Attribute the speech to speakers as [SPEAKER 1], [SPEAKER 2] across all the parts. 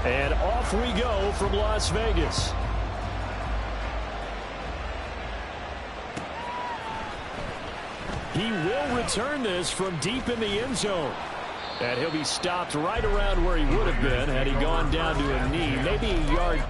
[SPEAKER 1] And off we go from Las Vegas. He will return this from deep in the end zone. And he'll be stopped right around where he would have been had he gone down to a knee, maybe a yard.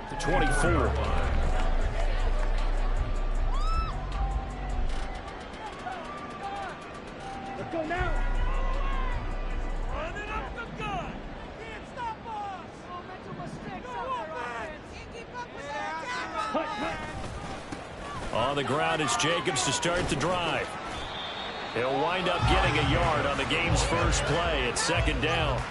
[SPEAKER 1] The 24.
[SPEAKER 2] Let's go now.
[SPEAKER 3] Running up the gun. Can't stop us.
[SPEAKER 4] No mental mistakes out there, offense.
[SPEAKER 3] Can't keep up with that.
[SPEAKER 1] On the ground is Jacobs to start the drive. He'll wind up getting a yard on the game's first play at second down.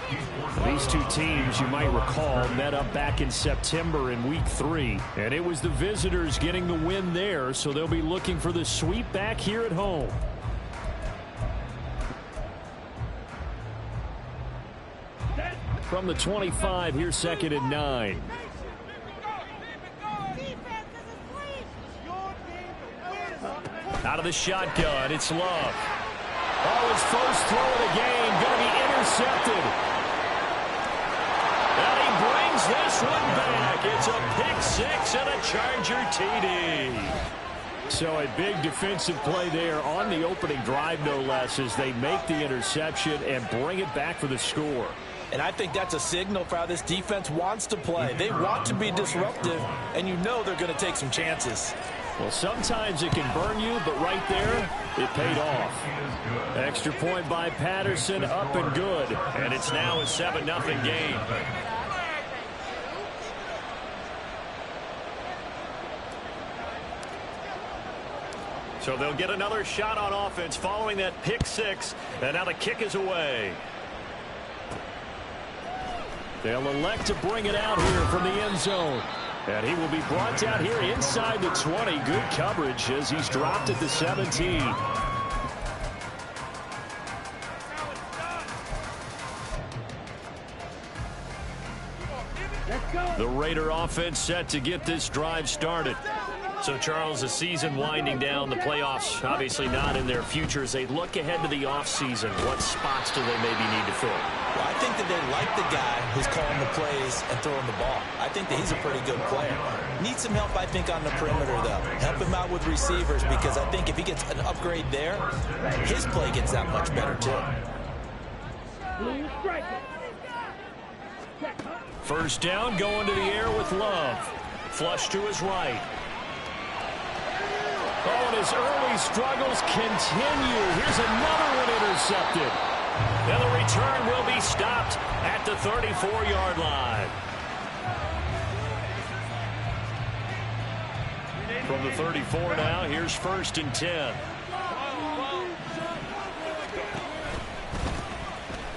[SPEAKER 1] These two teams, you might recall, met up back in September in Week 3. And it was the visitors getting the win there, so they'll be looking for the sweep back here at home. From the 25, here's second and 9. Out of the shotgun, it's Love. Oh, his first throw of the game, going to be intercepted. And he brings this one back. It's a pick six and a Charger TD. So a big defensive play there on the opening drive, no less, as they make the interception and bring it back for the score.
[SPEAKER 5] And I think that's a signal for how this defense wants to play. They want to be disruptive, and you know they're going to take some chances.
[SPEAKER 1] Well, sometimes it can burn you, but right there, it paid off. Extra point by Patterson, up and good. And it's now a 7-0 game. So they'll get another shot on offense following that pick six. And now the kick is away. They'll elect to bring it out here from the end zone. And he will be brought down here inside the 20. Good coverage as he's dropped at the 17. The Raider offense set to get this drive started. So, Charles, the season winding down, the playoffs obviously not in their future. As they look ahead to the offseason, what spots do they maybe need to fill?
[SPEAKER 5] Well, I think that they like the guy who's calling the plays and throwing the ball. I think that he's a pretty good player. Needs some help, I think, on the perimeter, though. Help him out with receivers, because I think if he gets an upgrade there, his play gets that much better, too.
[SPEAKER 1] First down, going to the air with Love. Flush to his right. Oh, and his early struggles continue. Here's another one intercepted. And the return will be stopped at the 34-yard line. From the 34 now, here's first and 10.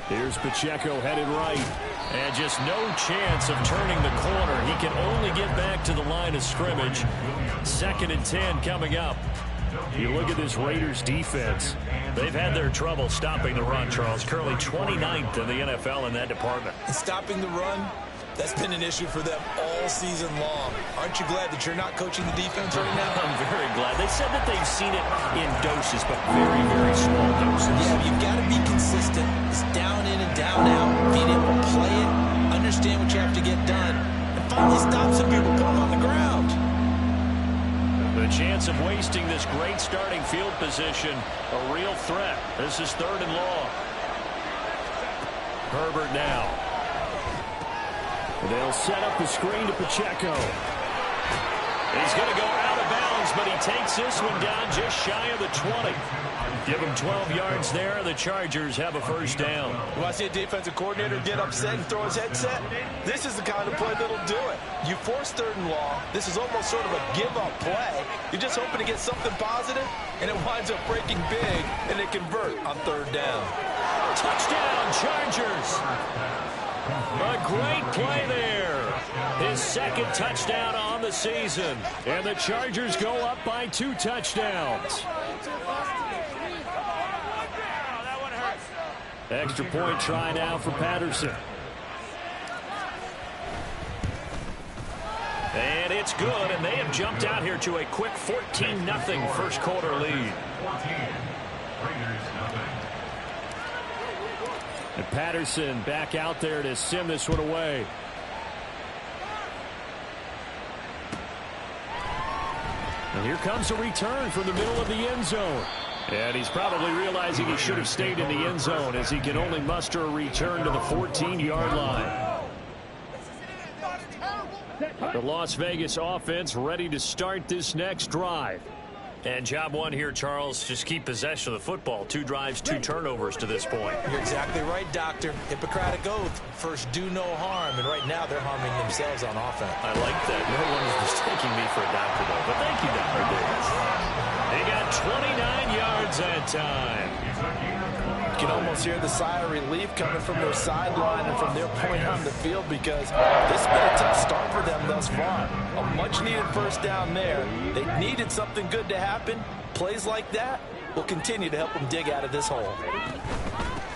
[SPEAKER 1] Here's Pacheco headed right. And just no chance of turning the corner. He can only get back to the line of scrimmage. Second and 10 coming up. You look at this Raiders defense. They've had their trouble stopping the run, Charles. Currently 29th in the NFL in that department.
[SPEAKER 5] And stopping the run, that's been an issue for them all season long. Aren't you glad that you're not coaching the defense right now?
[SPEAKER 1] I'm very glad. They said that they've seen it in doses, but very, very small doses.
[SPEAKER 5] Yeah, you've got to be consistent. It's down in and down out. Being able to play it, understand what you have to get done, and finally stop some people putting on the ground.
[SPEAKER 1] The chance of wasting this great starting field position, a real threat. This is third and long. Herbert now. They'll set up the screen to Pacheco. He's going to go out of bounds, but he takes this one down just shy of the 20. Give him 12 yards there. The Chargers have a first down.
[SPEAKER 5] When I see a defensive coordinator get upset and throw his headset, this is the kind of play that'll do it. You force 3rd and long. This is almost sort of a give-up play. You're just hoping to get something positive, and it winds up breaking big, and they convert on 3rd down.
[SPEAKER 1] Touchdown, Chargers. A great play there. His 2nd touchdown on the season. And the Chargers go up by 2 touchdowns. Extra point try now for Patterson. And it's good, and they have jumped out here to a quick 14-0 first quarter lead. And Patterson back out there to send this one away. And here comes a return from the middle of the end zone. And he's probably realizing he should have stayed in the end zone as he can only muster a return to the 14-yard line. The Las Vegas offense ready to start this next drive. And job one here, Charles, just keep possession of the football. 2 drives, 2 turnovers to this point.
[SPEAKER 5] You're exactly right, Doctor. Hippocratic oath. First, do no harm. And right now, they're harming themselves on offense.
[SPEAKER 1] I like that. No one is mistaking me for a doctor, though. But thank you, Dr. Davis. They got 29 yards that time.
[SPEAKER 5] You can almost hear the sigh of relief coming from their sideline and from their point on the field because this has been a tough start for them thus far. A much-needed first down there. They needed something good to happen. Plays like that will continue to help them dig out of this hole.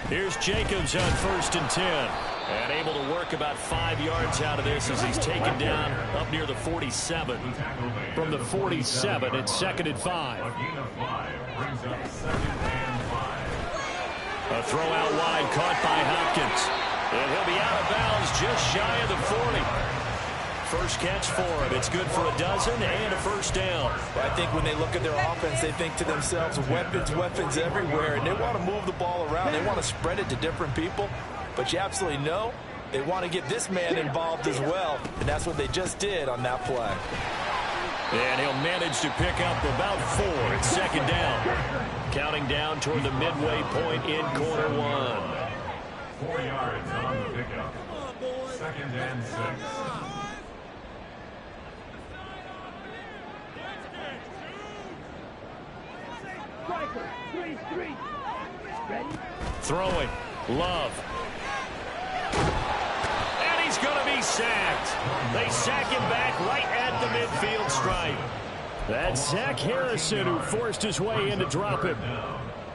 [SPEAKER 1] Here's Jacobs on 1st and 10. And able to work about 5 yards out of this as he's taken down up near the 47. From the 47, it's 2nd and 5. A throw out wide caught by Hopkins. And he'll be out of bounds just shy of the 40. First catch for him. It's good for a dozen and a first down.
[SPEAKER 5] I think when they look at their offense, they think to themselves, weapons, weapons everywhere. And they want to move the ball around. They want to spread it to different people. But you absolutely know they want to get this man involved as well. And that's what they just did on that play.
[SPEAKER 1] And he'll manage to pick up about 4 at 2nd down. Counting down toward the midway point in quarter 1.
[SPEAKER 2] 4 yards on the pickup. 2nd and 6.
[SPEAKER 1] Throwing. Love. And he's going to be sacked. They sack him back right at the midfield stripe. That's Zach Harrison who forced his way in to drop him.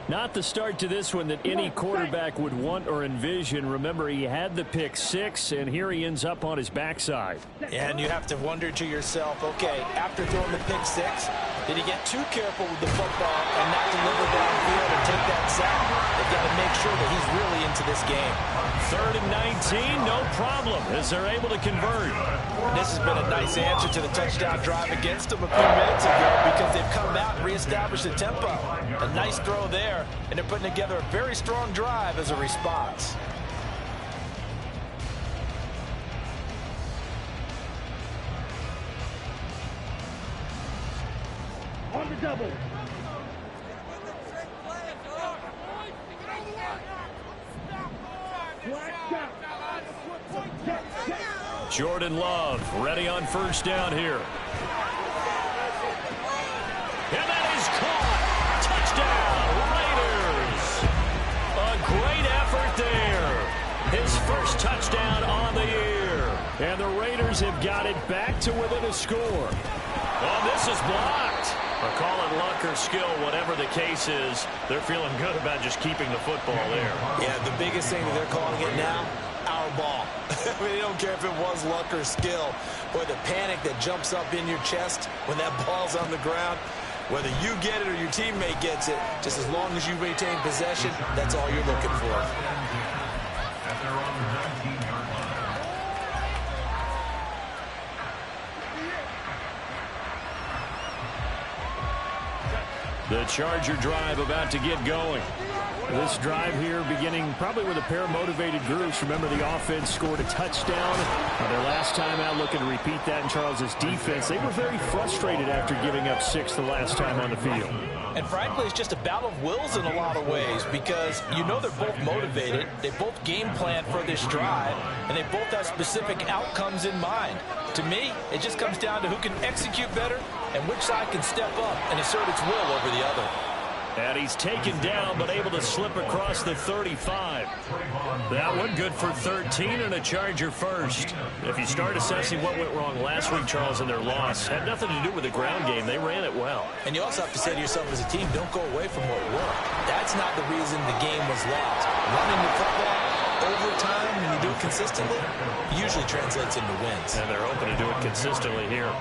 [SPEAKER 1] Not the start to this one that any quarterback would want or envision. Remember, he had the pick 6, and here he ends up on his backside.
[SPEAKER 5] And you have to wonder to yourself, okay, after throwing the pick 6, did he get too careful with the football and not deliver downfield and take that sack? They've got to make sure that he's really into this game.
[SPEAKER 1] 3rd and 19, no problem, as they're able to convert.
[SPEAKER 5] This has been a nice answer to the touchdown drive against them a few minutes ago because they've come out and reestablished the tempo. A nice throw there, and they're putting together a very strong drive as a response.
[SPEAKER 3] On the double.
[SPEAKER 1] Jordan Love ready on first down here. And that is caught. Touchdown, Raiders. A great effort there. His first touchdown on the year. And the Raiders have got it back to within a score. Oh, this is blocked. Or call it luck or skill, whatever the case is, they're feeling good about just keeping the football there.
[SPEAKER 5] Yeah, the biggest thing that they're calling it now, our ball. I mean, they don't care if it was luck or skill. Boy, the panic that jumps up in your chest when that ball's on the ground, whether you get it or your teammate gets it, just as long as you maintain possession, that's all you're looking for.
[SPEAKER 2] At their own 19-yard line.
[SPEAKER 1] The Charger drive about to get going.
[SPEAKER 6] This drive here beginning probably with a pair of motivated groups. Remember, the offense scored a touchdown. Their last time out, looking to repeat that in Charles's defense. They were very frustrated after giving up 6 the last time on the field.
[SPEAKER 5] And frankly, it's just a battle of wills in a lot of ways because you know they're both motivated. They both game plan for this drive, and they both have specific outcomes in mind. To me, it just comes down to who can execute better and which side can step up and assert its will over the other.
[SPEAKER 1] And he's taken down, but able to slip across the 35. That one good for 13 and a Charger first. If you start assessing what went wrong last week, Charles, in their loss, had nothing to do with the ground game. They ran it well.
[SPEAKER 5] And you also have to say to yourself as a team, don't go away from what worked. That's not the reason the game was lost. Running the football over time, when you do it consistently, usually translates into wins.
[SPEAKER 1] And they're hoping to do it consistently here.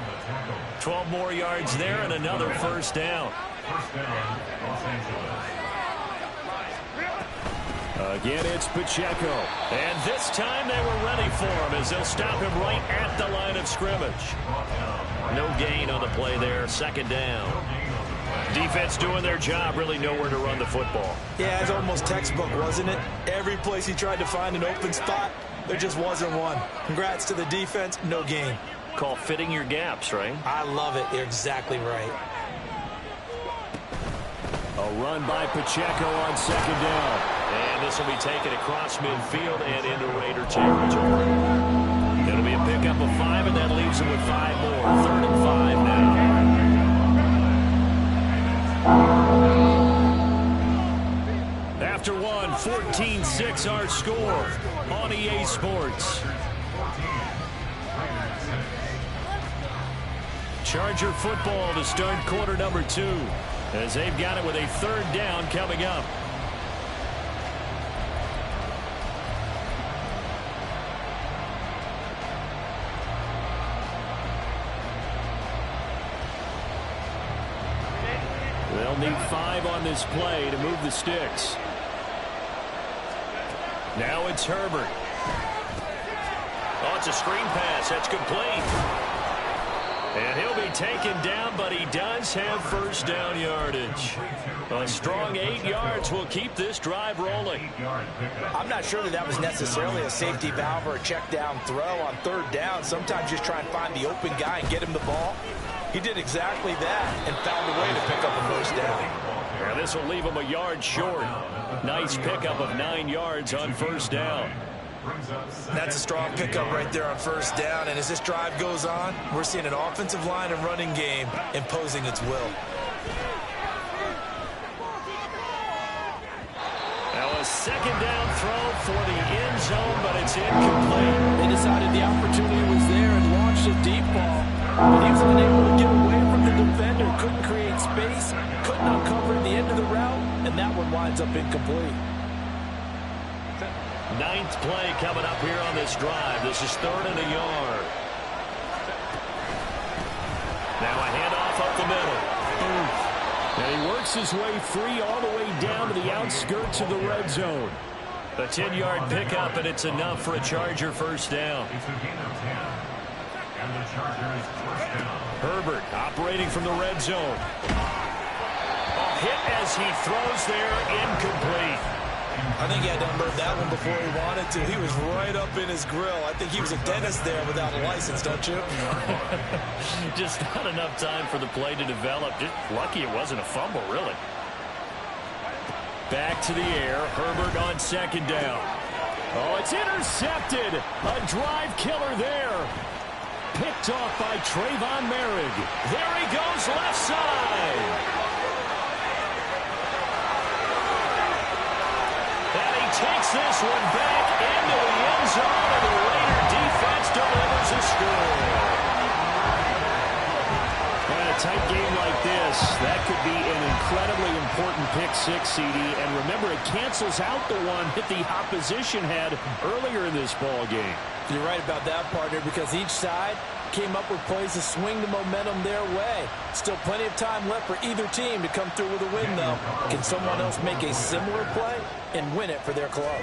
[SPEAKER 1] 12 more yards there and another first down.
[SPEAKER 2] First down, Los Angeles.
[SPEAKER 1] Again, it's Pacheco. And this time they were ready for him as they'll stop him right at the line of scrimmage. No gain on the play there. Second down. Defense doing their job, really nowhere to run the football.
[SPEAKER 5] Yeah, it's almost textbook, wasn't it? Every place he tried to find an open spot, there just wasn't one. Congrats to the defense, no gain.
[SPEAKER 1] Call fitting your gaps, right?
[SPEAKER 5] I love it. You're exactly right.
[SPEAKER 1] A run by Pacheco on second down. And this will be taken across midfield and into Raider territory. It'll be a pickup of 5, and that leaves them with 5 more. 3rd and 5 now. After one, 14-6 our score on EA Sports. Charger football to start quarter number 2. As they've got it with a 3rd down coming up. They'll need 5 on this play to move the sticks. Now it's Herbert. Oh, it's a screen pass. That's complete. And he'll be taken down, but he does have first down yardage. A strong 8 yards will keep this drive rolling.
[SPEAKER 5] I'm not sure that was necessarily a safety valve or a check down throw on 3rd down. Sometimes just try and find the open guy and get him the ball. He did exactly that and found a way to pick up a first down.
[SPEAKER 1] And this will leave him a yard short. Nice pickup of 9 yards on first down.
[SPEAKER 5] That's a strong pickup right there on first down. And as this drive goes on, we're seeing an offensive line and running game imposing its will.
[SPEAKER 1] Now a second down throw for the end zone, but it's incomplete.
[SPEAKER 5] They decided the opportunity was there and launched a deep ball. But he was unable to get away from the defender. Couldn't create space, couldn't uncover the end of the route, and that one winds up incomplete.
[SPEAKER 1] 9th play coming up here on this drive. This is 3rd and a yard. Now a handoff up the middle. And he works his way free all the way down to the outskirts of the red zone. A 10-yard pickup, and it's enough for a Charger first down.
[SPEAKER 2] It's a gain of 10. And the Chargers first down.
[SPEAKER 1] Herbert operating from the red zone. A hit as he throws there, incomplete.
[SPEAKER 5] I think he had to unload that one before he wanted to. He was right up in his grill. I think he was a dentist there without a license, don't you?
[SPEAKER 1] Just not enough time for the play to develop. Just lucky it wasn't a fumble, really. Back to the air. Herbert on second down. Oh, it's intercepted. A drive killer there. Picked off by Trayvon Merrick. There he goes, left side. And he takes this one back into the end zone, and the Raider defense delivers a score. And a tight game like this, that could be an incredibly important pick-6, CD. And remember, it cancels out the one that the opposition had earlier in this ball game.
[SPEAKER 5] You're right about that, partner, because each side came up with plays to swing the momentum their way. Still plenty of time left for either team to come through with a win, though. Can someone else make a similar play and win it for their club?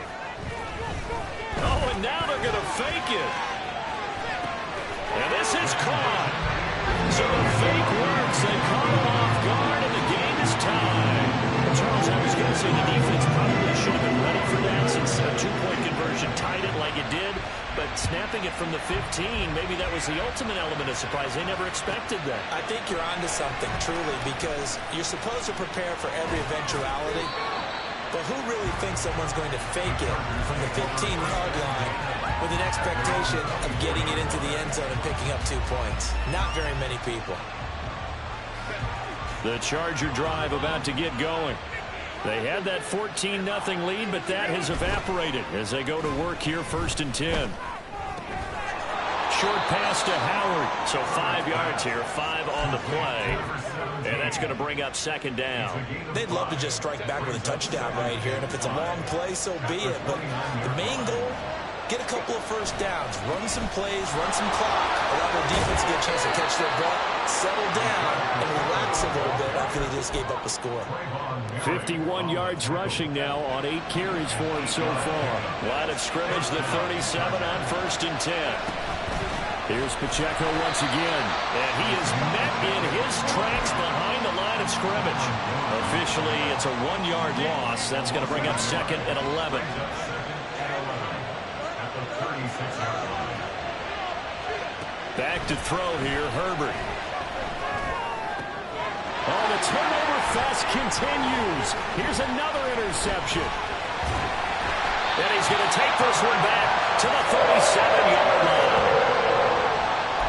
[SPEAKER 1] Oh, and now they're going to fake it. And this is caught. So the fake works. They caught him off guard, and the game is time. Charles, I was going to say the defense probably should have been ready for that since a two-point conversion tied it like it did. But snapping it from the 15, maybe that was the ultimate element of surprise. They never expected that.
[SPEAKER 5] I think you're onto something, truly, because you're supposed to prepare for every eventuality. But who really thinks someone's going to fake it from the 15-yard line with an expectation of getting it into the end zone and picking up 2 points? Not very many people.
[SPEAKER 1] The Charger drive about to get going. They had that 14-0 lead, but that has evaporated as they go to work here 1st and 10. Short pass to Howard. So 5 yards here, 5 on the play. And that's going to bring up 2nd down.
[SPEAKER 5] They'd love to just strike back with a touchdown right here. And if it's a long play, so be it. But the main goal, get a couple of first downs. Run some plays, run some clock. Allow their defense to get a chance to catch their breath, settle down, and relax a little bit after they just gave up a score.
[SPEAKER 1] 51 yards rushing now on 8 carries for him so far. Line of scrimmage, the 37 on 1st and 10. Here's Pacheco once again, and he is met in his tracks behind the line of scrimmage. Officially, it's a 1-yard loss. That's going to bring up 2nd and 11. Back to throw here, Herbert. Oh, the turnover fest continues. Here's another interception. And he's going to take this one back to the 37-yard line.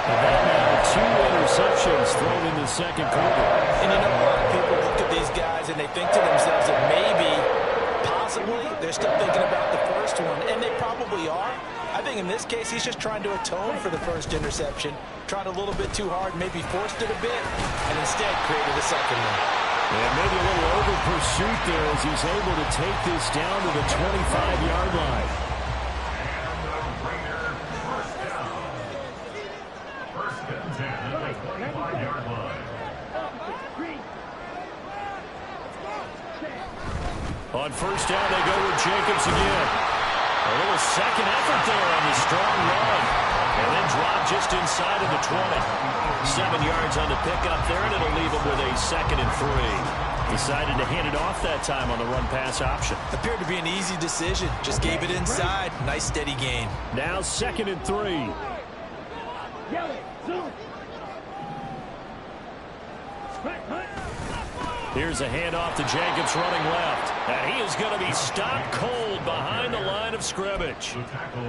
[SPEAKER 1] And that now 2 interceptions thrown in the 2nd quarter.
[SPEAKER 5] And you know, a lot of people look at these guys and they think to themselves that maybe, possibly, they're still thinking about the first one. And they probably are. I think in this case, he's just trying to atone for the first interception. Tried a little bit too hard, maybe forced it a bit, and instead created a 2nd one.
[SPEAKER 1] And maybe a little over pursuit there as he's able to take this down to the 25-yard line. On 1st down, they go with Jacobs again. A little second effort there on the strong run. And then drop just inside of the 20. 7 yards on the pickup there, and it'll leave him with a 2nd and 3. Decided to hand it off that time on the run-pass option.
[SPEAKER 5] Appeared to be an easy decision. Just gave it inside. Nice, steady gain.
[SPEAKER 1] Now 2nd and 3. Here's a handoff to Jacobs running left. And he is going to be stopped cold behind the line of scrimmage.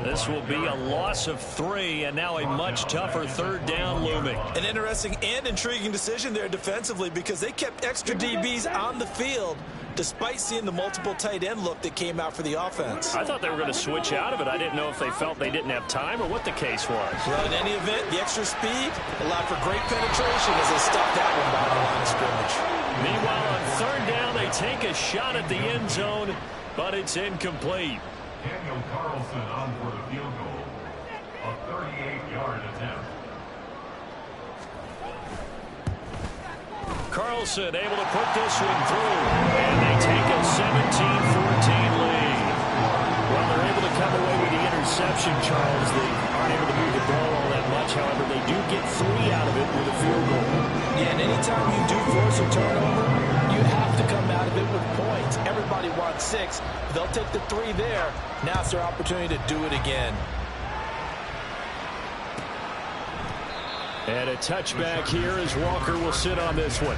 [SPEAKER 1] This will be a loss of 3, and now a much tougher 3rd down looming.
[SPEAKER 5] An interesting and intriguing decision there defensively because they kept extra DBs on the field despite seeing the multiple tight end look that came out for the offense.
[SPEAKER 1] I thought they were going to switch out of it. I didn't know if they felt they didn't have time or what the case was.
[SPEAKER 5] Well, in any event, the extra speed allowed for great penetration as they stuffed that one by the line of scrimmage.
[SPEAKER 1] Meanwhile, on 3rd down, they take a shot at the end zone, but it's incomplete.
[SPEAKER 2] Daniel Carlson on for the field goal. A 38-yard attempt.
[SPEAKER 1] Carlson able to put this one through, and they take a 17-14 lead. Well, they're able to come away with the interception, Charles. They aren't able to move the ball all that much. However, they do get 3 out of it with a field goal.
[SPEAKER 5] Yeah, and anytime you do force a turnover, you have to come out of it with points. Everybody wants 6. They'll take the 3 there. Now it's their opportunity to do it again.
[SPEAKER 1] And a touchback here as Walker will sit on this one.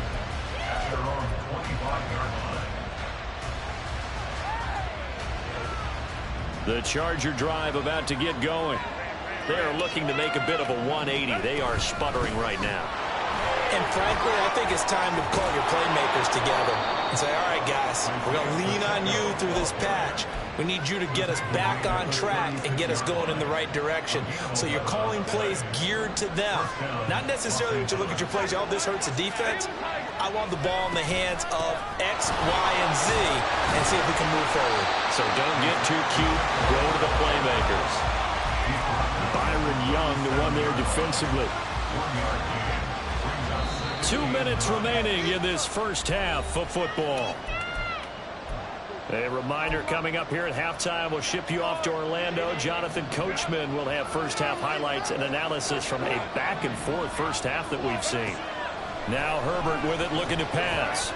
[SPEAKER 1] The Charger drive about to get going. They are looking to make a bit of a 180. They are sputtering right now.
[SPEAKER 5] And frankly, I think it's time to call your playmakers together and say, all right, guys, we're going to lean on you through this patch. We need you to get us back on track and get us going in the right direction. So you're calling plays geared to them. Not necessarily when you look at your plays, oh, this hurts the defense. I want the ball in the hands of X, Y, and Z and see if we can move forward.
[SPEAKER 1] So don't get too cute. Go to the playmakers. Byron Young, the one there defensively. 2 minutes remaining in this first half of football. A reminder coming up here at halftime. We'll ship you off to Orlando. Jonathan Coachman will have first half highlights and analysis from a back and forth first half that we've seen. Now Herbert with it, looking to pass.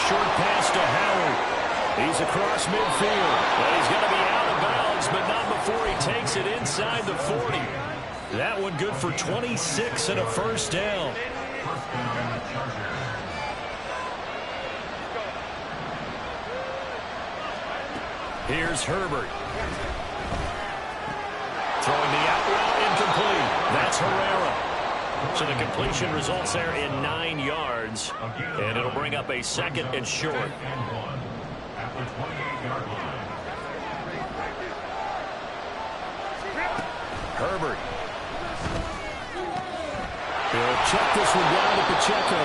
[SPEAKER 1] Short pass to Howard. He's across midfield. Well, he's going to be out of bounds, but not before he takes it inside the 40. That one good for 26 and a first down. Here's Herbert. Throwing the out route incomplete. That's Herrera. So the completion results there in 9 yards. And it'll bring up a second and short.
[SPEAKER 2] At the 28-yard line.
[SPEAKER 1] Herbert. He'll check this one down to Pacheco.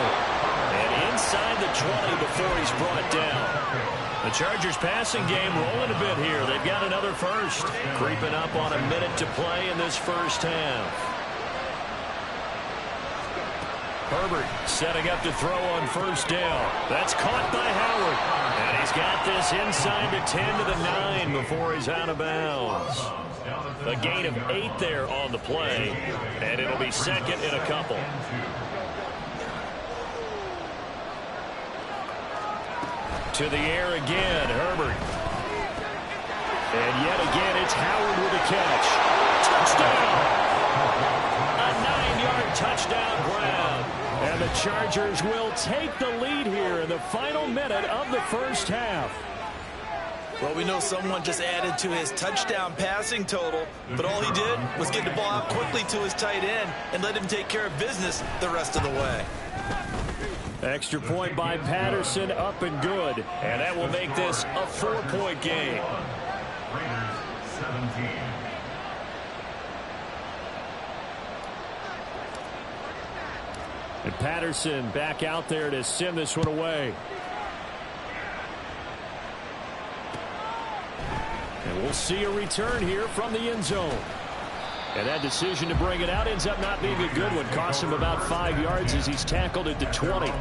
[SPEAKER 1] And inside the 20 before he's brought down. The Chargers passing game rolling a bit here. They've got another first. Creeping up on a minute to play in this first half. Herbert setting up to throw on first down. That's caught by Howard. And he's got this inside the 10 to the 9 before he's out of bounds. A gain of 8 there on the play. And it'll be second in a couple. To the air again, Herbert. And yet again, it's Howard with a catch. Touchdown! A 9-yard touchdown grab. And the Chargers will take the lead here in the final minute of the first half.
[SPEAKER 5] Well, we know someone just added to his touchdown passing total, but all he did was get the ball out quickly to his tight end and let him take care of business the rest of the way.
[SPEAKER 1] Extra point by Patterson, up and good. And that will make this a 4-point game.
[SPEAKER 2] Raiders 17.
[SPEAKER 1] And Patterson back out there to send this one away. And we'll see a return here from the end zone. And that decision to bring it out ends up not being a good one. Costs him about 5 yards as he's tackled at the 20.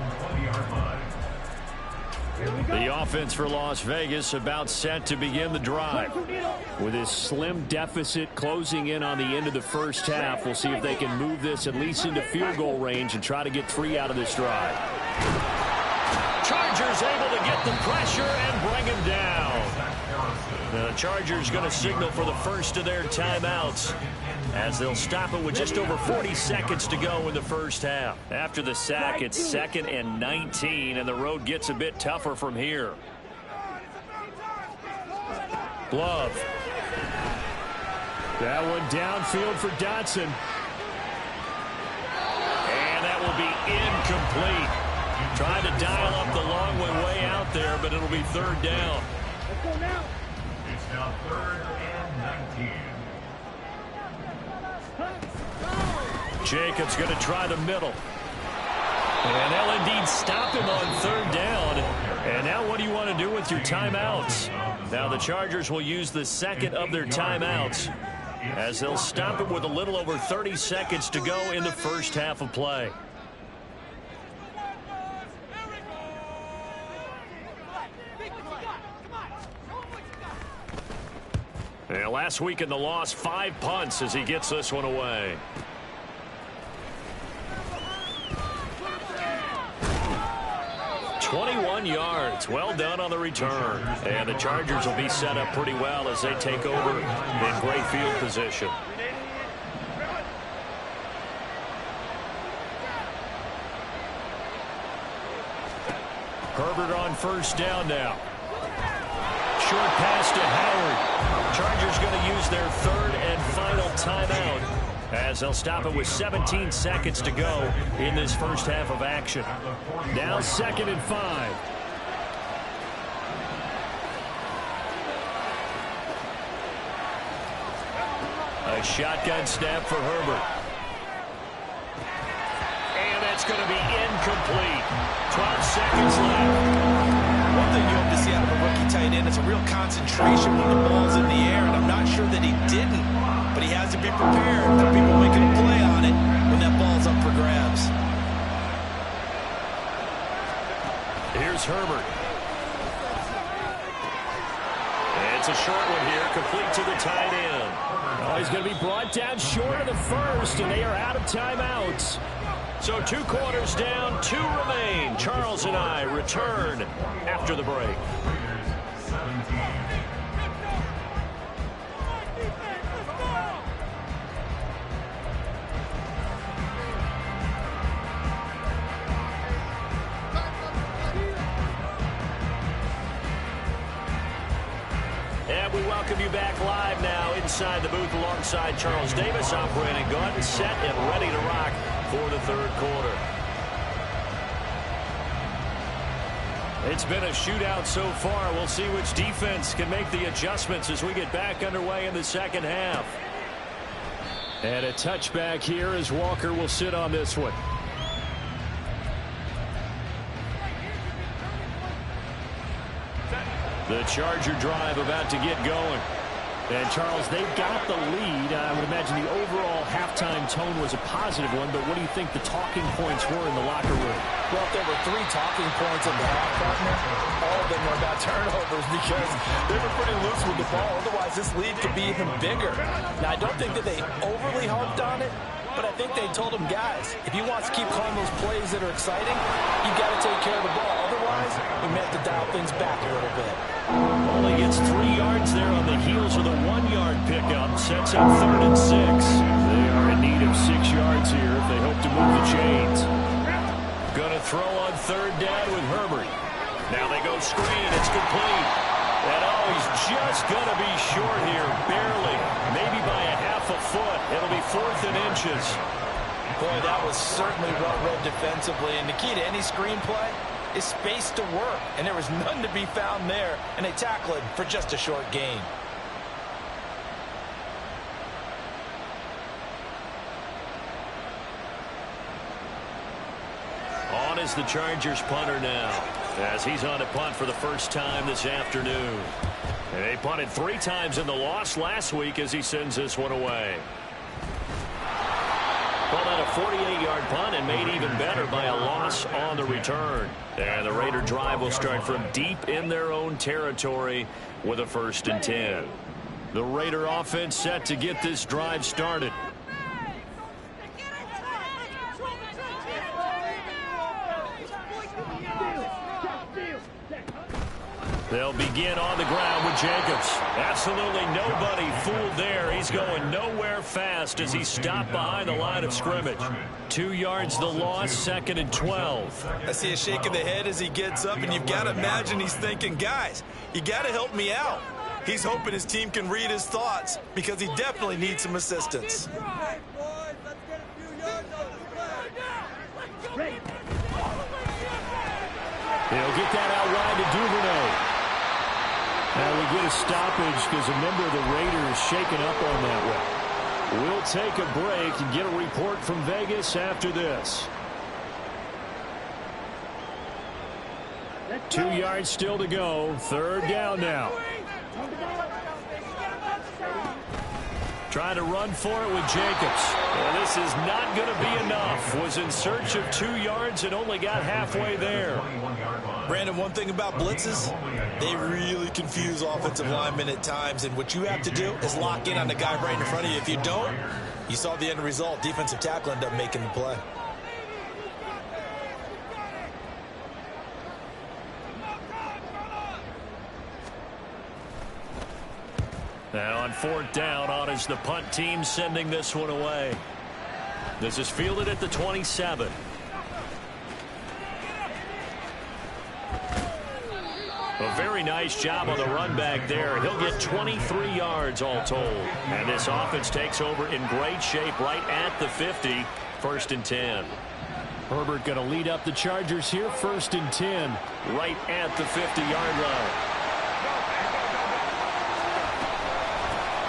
[SPEAKER 1] The offense for Las Vegas about set to begin the drive. With his slim deficit closing in on the end of the first half, we'll see if they can move this at least into field goal range and try to get 3 out of this drive. Chargers able to get the pressure and bring him down. The Chargers going to signal for the first of their timeouts, as they'll stop it with just over 40 seconds to go in the first half. After the sack, it's 2nd and 19, and the road gets a bit tougher from here. Glove. That one downfield for Dotson. And that will be incomplete. Trying to dial up the long one way out there, but it'll be 3rd down.
[SPEAKER 2] It's now 3rd and 19.
[SPEAKER 1] Jacobs going to try the middle. And they'll indeed stop him on 3rd down. And now what do you want to do with your timeouts? Now the Chargers will use the second of their timeouts, as they'll stop it with a little over 30 seconds to go in the first half of play. And last week in the loss, 5 punts as he gets this one away. "21 yards. Well done on the return. And the Chargers will be set up pretty well as they take over in great field position. Herbert on first down now. Short pass to Howard. Chargers going to use their 3rd and final timeout, as they'll stop it with 17 seconds to go in this first half of action. Now 2nd and 5. A shotgun snap for Herbert. And that's going to be incomplete. 12 seconds left.
[SPEAKER 5] One thing you hope to see out of a rookie tight end is a real concentration when the ball's in the air, and I'm not sure that he didn't, but he has to be prepared for people making a play on it when that ball's up for grabs.
[SPEAKER 1] Here's Herbert. It's a short one here, complete to the tight end. Oh, he's going to be brought down short of the first, and they are out of timeouts. So 2 quarters down, 2 remain. Charles and I return after the break. And we welcome you back live now inside the booth alongside Charles Davis. I'm Brandon Gaudin, set and ready to rock for the 3rd quarter. It's been a shootout so far. We'll see which defense can make the adjustments as we get back underway in the 2nd half. And a touchback here as Walker will sit on this one. The Charger drive about to get going. And, Charles, they've got the lead. I would imagine the overall halftime tone was a positive one, but what do you think the talking points were in the locker room?
[SPEAKER 5] Well, if there were 3 talking points in the half, partner, all of them were about turnovers because they were pretty loose with the ball. Otherwise, this lead could be even bigger. Now, I don't think that they overly harped on it, but I think they told them, guys, if you want to keep calling those plays that are exciting, you've got to take care of the ball. Otherwise, we may have to dial things back a little bit.
[SPEAKER 1] Only gets 3 yards there on the heels of the 1-yard pickup. Sets up 3rd and 6. They are in need of 6 yards here if they hope to move the chains. Gonna throw on 3rd down with Herbert. Now they go screen. It's complete. And oh, he's just gonna be short here. Barely. Maybe by a half a foot. It'll be 4th and inches.
[SPEAKER 5] Boy, that was certainly well read defensively. And the key to any screenplay is space to work, and there was none to be found there, and they tackle it for just a short gain.
[SPEAKER 1] On is the Chargers punter now, as he's on to punt for the first time this afternoon. And they punted 3 times in the loss last week as he sends this one away. Called out a 48-yard punt and made even better by a loss on the return. And the Raider drive will start from deep in their own territory with a 1st and 10. The Raider offense set to get this drive started. They'll begin on the ground with Jacobs. Absolutely nobody fooled there. He's going nowhere fast as he's stopped behind the line of scrimmage. 2 yards the loss, 2nd and 12.
[SPEAKER 5] I see a shake of the head as he gets up, and you've got to imagine he's thinking, guys, you got to help me out. He's hoping his team can read his thoughts because he definitely needs some assistance.
[SPEAKER 6] He'll get that out wide to Duvernay. Now we get a stoppage because a member of the Raiders shaken up on that one. We'll take a break and get a report from Vegas after this. 2 yards still to go. 3rd down now. Trying to run for it with Jacobs. Well, this is not going to be enough. Was in search of 2 yards and only got halfway there.
[SPEAKER 5] Brandon, one thing about blitzes, they really confuse offensive linemen at times, and what you have to do is lock in on the guy right in front of you. If you don't, you saw the end result. Defensive tackle ended up making the play.
[SPEAKER 1] Now on 4th down, on is the punt team sending this one away. This is fielded at the 27. A very nice job on the run back there. He'll get 23 yards all told. And this offense takes over in great shape right at the 50. 1st and 10.
[SPEAKER 6] Herbert going to lead up the Chargers here. 1st and 10.
[SPEAKER 1] Right at the 50-yard line.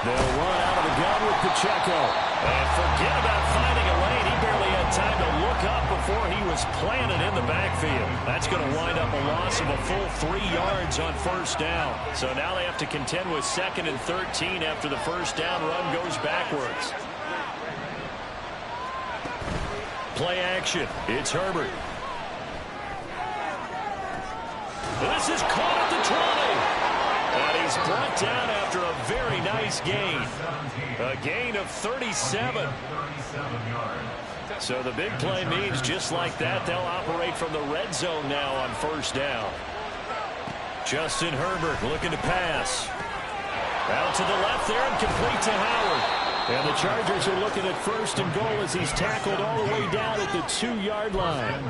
[SPEAKER 6] They'll run out of the gun with Pacheco.
[SPEAKER 1] And forget about finding a lane. He barely had time to look up before he was planted in the backfield. That's going to wind up a loss of a full 3 yards on 1st down. So now they have to contend with 2nd and 13 after the 1st down run goes backwards. Play action. It's Herbert. This is caught at the 20. And he's brought down after a very nice gain. A gain of 37. So the big play means just like that, they'll operate from the red zone now on first down. Justin Herbert looking to pass. Out to the left there and complete to Howard. And the Chargers are looking at first and goal as he's tackled all the way down at the 2-yard line.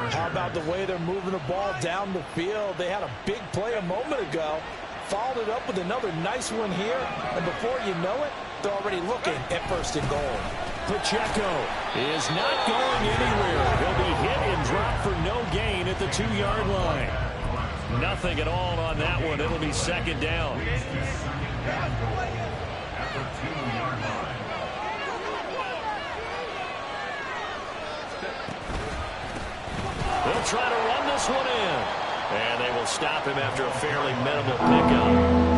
[SPEAKER 5] How about the way they're moving the ball down the field? They had a big play a moment ago. Followed it up with another nice one here. And before you know it, they're already looking at first and goal.
[SPEAKER 1] Pacheco is not going anywhere. He'll be hit and dropped for no gain at the 2-yard line. Nothing at all on that one. It'll be second down. They'll try to run this one in. And they will stop him after a fairly minimal pickup.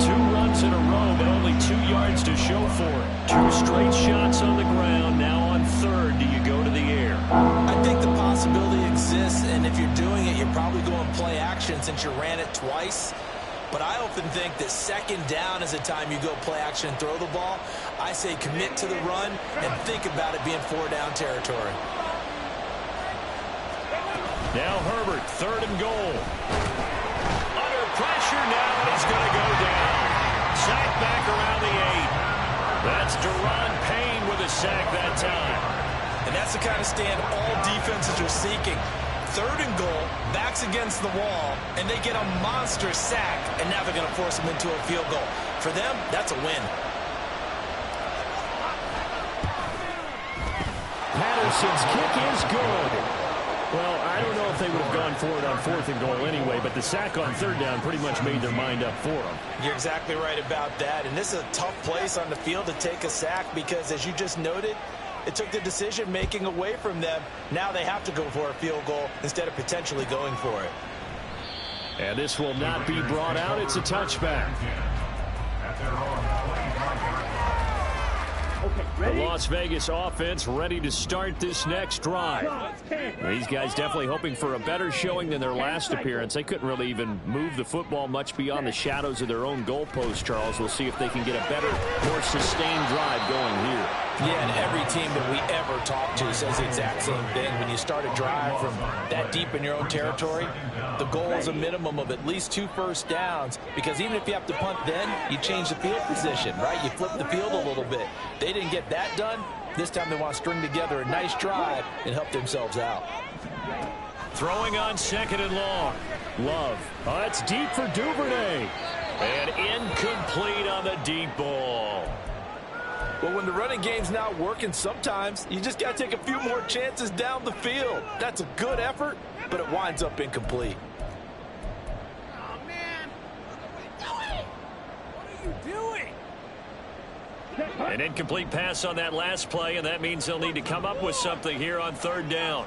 [SPEAKER 1] 2 runs in a row, but only 2 yards to show for it. 2 straight shots on the ground. Now on third, do you go to the air?
[SPEAKER 5] I think the possibility exists, and if you're doing it, you're probably going play action since you ran it twice. But I often think that second down is the time you go play action and throw the ball. I say commit to the run and think about it being 4-down territory.
[SPEAKER 1] Now Herbert, third and goal. Under pressure now, he's going to go down. Sack back around the 8. That's Deron Payne with a sack that time.
[SPEAKER 5] And that's the kind of stand all defenses are seeking. Third and goal, backs against the wall, and they get a monster sack, and now they're going to force them into a field goal. For them, that's a win.
[SPEAKER 1] Patterson's kick is good. Well, I don't know if they would have gone for it on fourth and goal anyway, but the sack on third down pretty much made their mind up for them.
[SPEAKER 5] You're exactly right about that, and this is a tough place on the field to take a sack because, as you just noted, it took the decision-making away from them. Now they have to go for a field goal instead of potentially going for it.
[SPEAKER 1] And this will not be brought out. It's a touchback. The Las Vegas offense ready to start this next drive. These guys definitely hoping for a better showing than their last appearance. They couldn't really even move the football much beyond the shadows of their own goalpost, Charles. We'll see if they can get a better, more sustained drive going here.
[SPEAKER 5] Yeah, and every team that we ever talk to says the exact same thing. When you start a drive from that deep in your own territory, the goal is a minimum of at least 2 first downs, because even if you have to punt then, you change the field position, right? You flip the field a little bit. They didn't get that done. This time they want to string together a nice drive and help themselves out.
[SPEAKER 1] Throwing on second and long. Love. Oh, it's deep for Duvernay. And incomplete on the deep ball.
[SPEAKER 5] Well, when the running game's not working, sometimes you just got to take a few more chances down the field. That's a good effort, but it winds up incomplete.
[SPEAKER 3] Oh, man. What are you doing?
[SPEAKER 1] An incomplete pass on that last play, and that means they'll need to come up with something here on third down.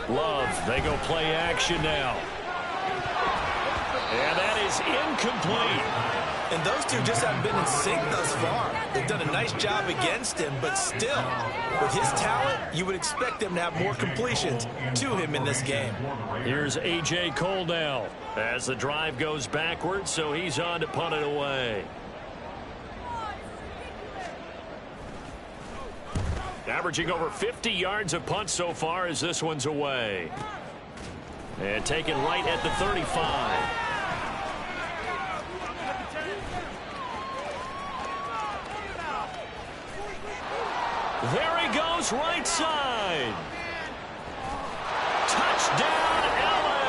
[SPEAKER 1] Love, they go play action now. And that is incomplete.
[SPEAKER 5] And those two just haven't been in sync thus far. They've done a nice job against him, but still, with his talent, you would expect them to have more completions to him in this game.
[SPEAKER 1] Here's A.J. Cole now as the drive goes backwards, so he's on to punt it away. Averaging over 50 yards of punt so far as this one's away. And taken right at the 35. There he goes, right side. Touchdown, LA.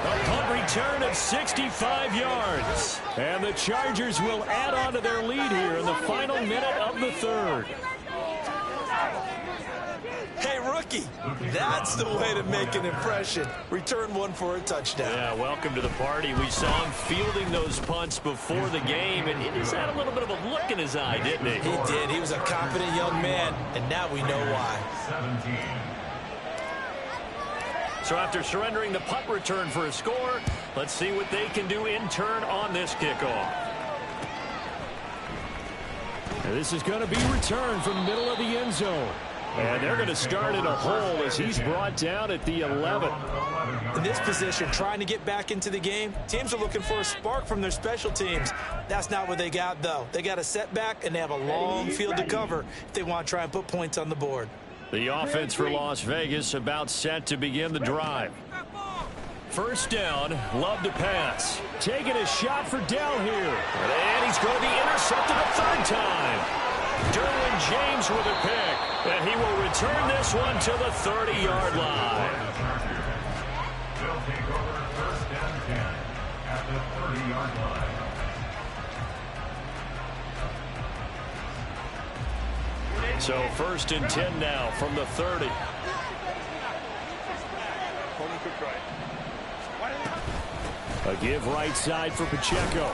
[SPEAKER 1] A punt return of 65 yards. And the Chargers will add on to their lead here in the final minute of the third.
[SPEAKER 5] Hey, rookie, that's the way to make an impression. Return one for a touchdown.
[SPEAKER 1] Yeah, welcome to the party. We saw him fielding those punts before the game, and he just had a little bit of a look in his eye, didn't he?
[SPEAKER 5] He did. He was a confident young man, and now we know why.
[SPEAKER 2] 17.
[SPEAKER 1] So after surrendering the punt return for a score, let's see what they can do in turn on this kickoff. And this is going to be returned from the middle of the end zone.
[SPEAKER 6] And they're going to start in a hole as he's brought down at the 11.
[SPEAKER 5] In this position, trying to get back into the game, teams are looking for a spark from their special teams. That's not what they got, though. They got a setback, and they have a long field to cover if they want to try and put points on the board.
[SPEAKER 1] The offense for Las Vegas about set to begin the drive. First down, Love to pass.
[SPEAKER 6] Taking a shot for Dell here.
[SPEAKER 1] And he's going to be intercepted a third time. Derwin James with a pick. And he will return this one to the 30-yard line.
[SPEAKER 2] They'll take over first and 10 at the 30-yard line.
[SPEAKER 1] So first and 10 now from the 30.
[SPEAKER 6] A give right side for Pacheco.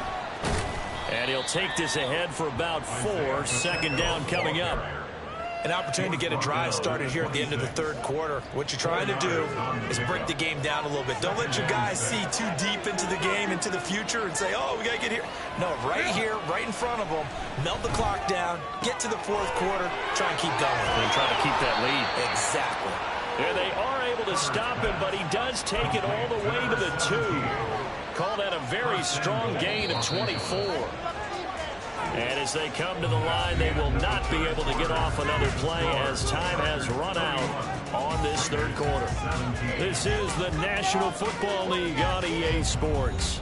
[SPEAKER 1] And he'll take this ahead for about 4. Second down coming up.
[SPEAKER 5] An opportunity to get a drive started here at the end of the third quarter. What you're trying to do is break the game down a little bit. Don't let your guys see too deep into the game, into the future, and say, oh, we got to get here. No, right here, right in front of them, melt the clock down, get to the fourth quarter, try and keep going.
[SPEAKER 1] And try to keep that lead.
[SPEAKER 5] Exactly.
[SPEAKER 1] And they are able to stop him, but he does take it all the way to the 2. Call that a very strong gain of 24. And as they come to the line, they will not be able to get off another play as time has run out on this third quarter. This is the National Football League on EA Sports.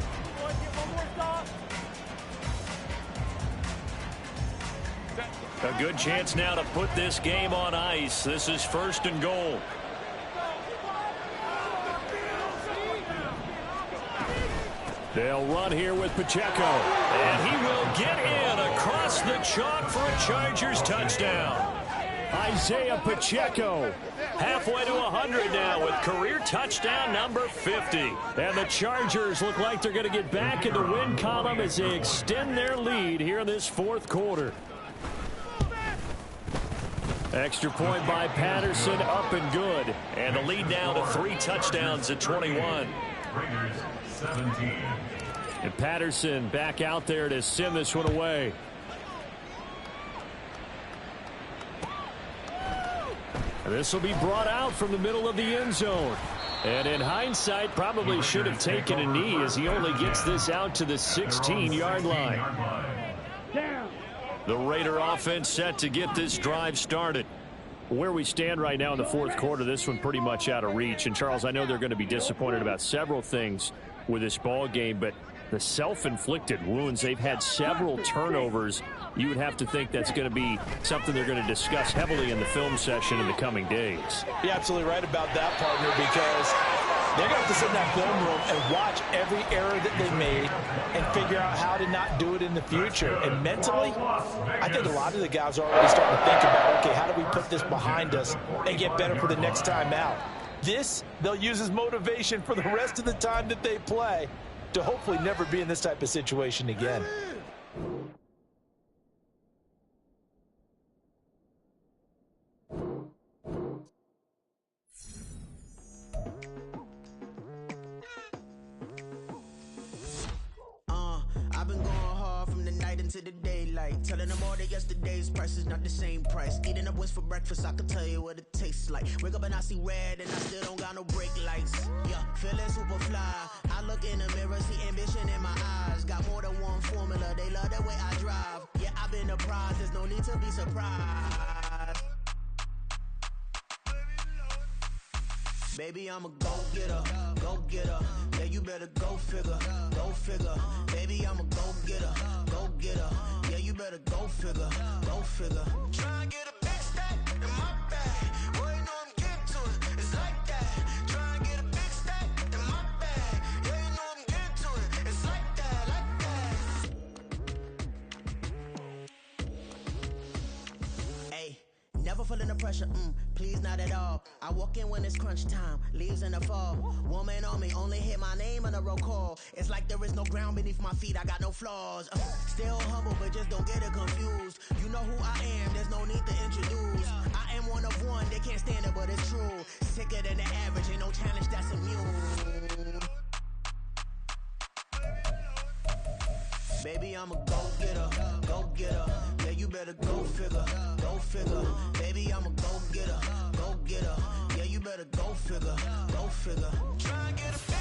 [SPEAKER 1] A good chance now to put this game on ice. This is first and goal.
[SPEAKER 6] They'll run here with Pacheco.
[SPEAKER 1] And he will get in across the chalk for a Chargers touchdown.
[SPEAKER 6] Isaiah Pacheco.
[SPEAKER 1] Halfway to 100 now with career touchdown number 50.
[SPEAKER 6] And the Chargers look like they're going to get back in the win column as they extend their lead here in this fourth quarter. Extra point by Patterson, up and good.
[SPEAKER 1] And the lead now to 3 touchdowns at 21.
[SPEAKER 2] Raiders 17.
[SPEAKER 6] And Patterson back out there to send this one away. And this will be brought out from the middle of the end zone. And in hindsight, probably should have taken a knee as he only gets this out to the 16-yard line.
[SPEAKER 1] The Raider offense set to get this drive started.
[SPEAKER 6] Where we stand right now in the fourth quarter, this one pretty much out of reach. And, Charles, I know they're going to be disappointed about several things with this ball game, but the self-inflicted wounds, they've had several turnovers. You would have to think that's going to be something they're going to discuss heavily in the film session in the coming days.
[SPEAKER 5] You're absolutely right about that, partner, because they're going to have to sit in that film room and watch every error that they made and figure out how to not do it in the future. And mentally, I think a lot of the guys are already starting to think about, okay, how do we put this behind us and get better for the next time out? This, they'll use as motivation for the rest of the time that they play to hopefully never be in this type of situation again.
[SPEAKER 7] I've been going hard from the night into the daylight, telling them all that yesterday's price is not the same price. Eating up wings for breakfast, I can tell you what it tastes like. Wake up and I see red and I still don't got no brake lights. Yeah, feeling super fly. I look in the mirror, see ambition in my eyes. Got more than one formula, they love the way I drive. Yeah, I've been a prize, there's no need to be surprised. Baby, I'm a go-getter, go-getter. Yeah, you better go figure, go figure. Baby, I'm a go-getter, go-getter. Yeah, you better go figure, go figure. Try and get a big stack in my bag. Boy, you know I'm getting to it, it's like that. Try and get a big stack in my bag. Yeah, you know I'm getting to it, it's like that, like that. Hey, never feeling the pressure, please not at all. I walk in when it's crunch time, leaves in the fall. Woman on me, only hit my name on a roll call. It's like there is no ground beneath my feet, I got no flaws. Still humble, but just don't get it confused. You know who I am, there's no need to introduce. I am one of one, they can't stand it, but it's true. Sicker than the average, ain't no challenge that's immune. Baby, I'm a go-getter, go-getter. Yeah, you you better go figure, go figure. Baby, I'm a go-getter, go-getter. Yeah, you better go figure, go figure. Try and get a